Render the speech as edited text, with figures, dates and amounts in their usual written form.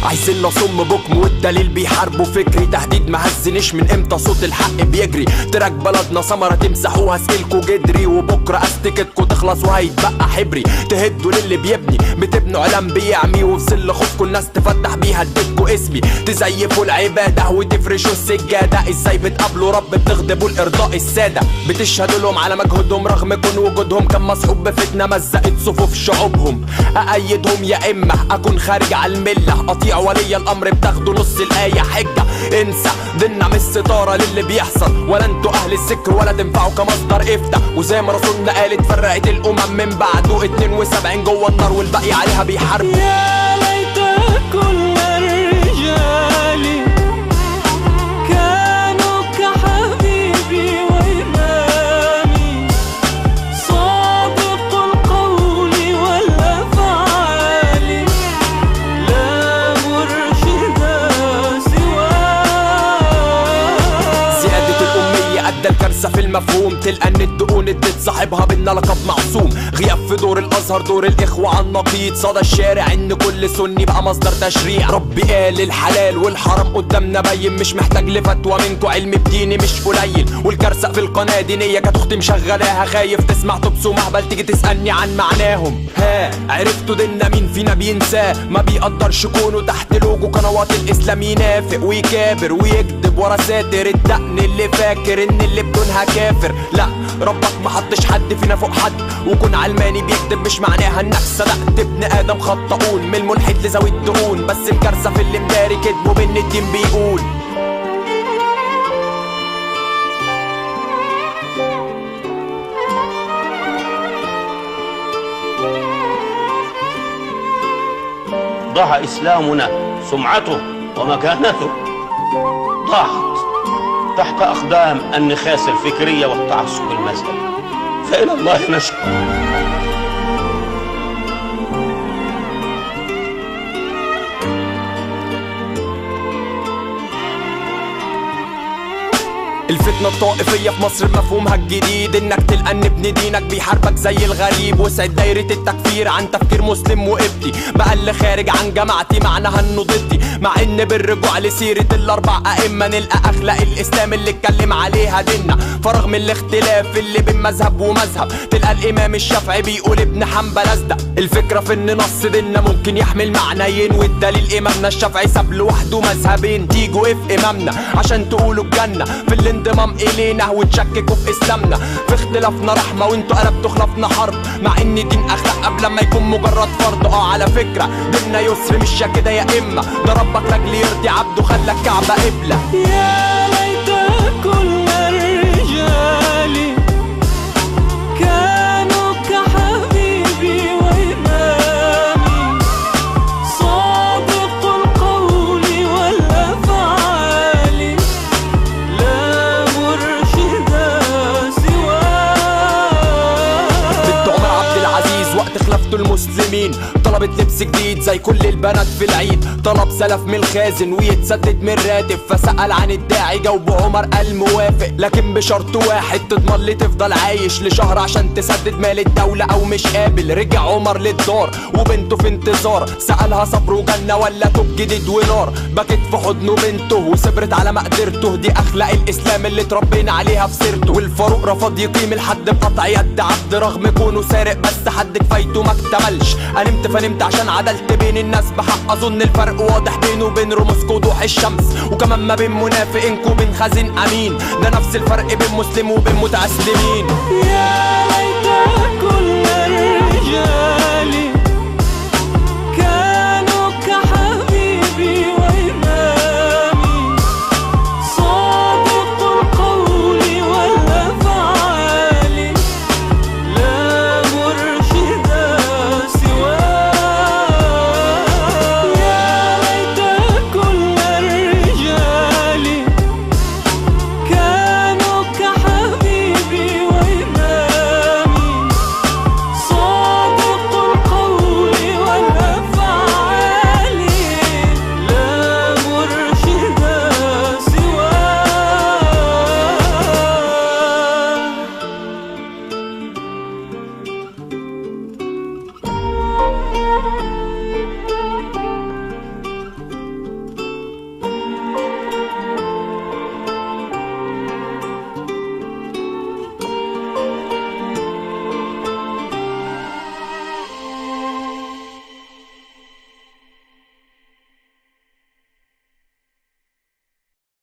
عايزين نصم بكم والدليل بيحاربوا فكري، تهديد مهزنش من امتى صوت الحق بيجري. تراك بلدنا ثمرة تمسحوها سكيلكوا جدري، وبكرة استكتكوا تخلص وهيتبقى حبري. تهدوا للي بيبني بتبنوا علم بيعمي، وفي ظل خوفكوا الناس تفتح بيها اديتكوا اسمي. تزيفوا العبادة وتفرشوا السجادة، ازاي بتقابلوا رب بتغضبوا لارضاء السادة. بتشهدوا لهم على مجهودهم رغم كون وجودهم كان مصحوب بفتنة مزقت صفوف شعوبهم. أأيدهم يا إما أكون خارج على الملة، أطيع ولي الأمر بتاخدوا نص الآية حجة. انسى ديننا مش ستارة للي بيحصل، ولا انتوا أهل الذكر ولا تنفعوا كمصدر إفتاء. وزي ما رسولنا قالت فرقت الأمم من بعده 72 جوه النار والباقي عليها بيحاربوا. يا ليت كل الرجال كانوا كحبيبي وإمامي، صادق القول والأفعال لا مرشد سواه. زيادة الأمية أدى الكارثة في المفهوم، تلقى ان الدقون ادت صاحبها بينا لقب معصوم. غياب في دور الازهر دور الاخوة على النقيض، صدى الشارع ان كل سني بقى مصدر تشريع. ربي قال الحلال والحرام قدامنا باين، مش محتاج لفتوى منكوا علم بديني مش قليل. والكارثة في القناة دينية كانت اختي مشغلاها، خايف تسمع تبسو مهبل تيجي تسألني عن معناهم. ها عرفتوا ديننا مين فينا بينساه، ما بيقدرش كونه تحت لوجو قنوات الاسلام ينافق ويكابر ويكذب ورا ساتر الدقن اللي فاكر ان اللي بدونها كافر. لا ربك ما حطش حد فينا فوق حد، وكون علماني بيكذب مش معناها انك صدقت. ابن ادم خطاون من الملحد لذوي الدقون، بس الكارثة في اللي مداري كذبه بان الدين بيقول. ضاع إسلامنا، سمعته ومكانته ضاعت تحت أقدام النخاس الفكرية والتعصب المذهبي، فإلى الله نشكو. الفتنة الطائفية في مصر مفهومها الجديد، انك تلقى ان ابن دينك بيحاربك زي الغريب. وسعد دايرة التكفير عن تفكير مسلم وقبطي، بقى اللي خارج عن جماعتي معناها انه ضدي. مع ان بالرجوع لسيرة الاربع ائمة نلقى اخلاق الاسلام اللي اتكلم عليها ديننا. فرغم الاختلاف اللي بين مذهب ومذهب، تلقى الامام الشافعي بيقول ابن حنبل اصدق. الفكرة في ان نص ديننا ممكن يحمل معنيين، والدليل امامنا الشافعي ساب لوحده مذهبين. تيجوا في امامنا عشان تقولوا الجنة، في الانضمام الينا وتشككوا في اسلامنا. في اختلافنا رحمة وانتوا قلبتوا خلافنا حرب، مع ان دين اخلاق قبل ما يكون مجرد فرض. على فكرة ديننا يسر مش كده يا اما، ده ربك لاجل يرضي عبده خلى الكعبة قبلة. يا ليت كل الرجال كانوا كحبيبي وإمامي، صادق القول والأفعال لا مرشد سواه. بنت عمر عبد العزيز وقت خلافته المسلمين طلبت لبس جديد زي كل البنات في العيد. طلب سلف من الخازن ويتسدد من راتب، فسأل عن الداعي جاوبه عمر قال موافق، لكن بشرط واحد تضمن لي تفضل عايش لشهر عشان تسدد مال الدولة او مش قابل. رجع عمر للدار وبنته في انتظار، سألها صبر وجنة ولا توب جديد ونار. بكت في حضنه بنته وصبرت على مقدرته، دي اخلاق الاسلام اللي اتربينا عليها في سيرته. والفاروق رفض يقيم الحد بقطع يد عبد رغم كونه سارق، بس حد كفايته ما اكتملش. نمت فنمت عشان عدلت بين الناس بحق، اظن الفرق واضح بينه وبين رموز وضوح الشمس، وكمان ما بين منافقينكوا وبين خازن امين. ده نفس الفرق بين مسلم وبين متأسلمين.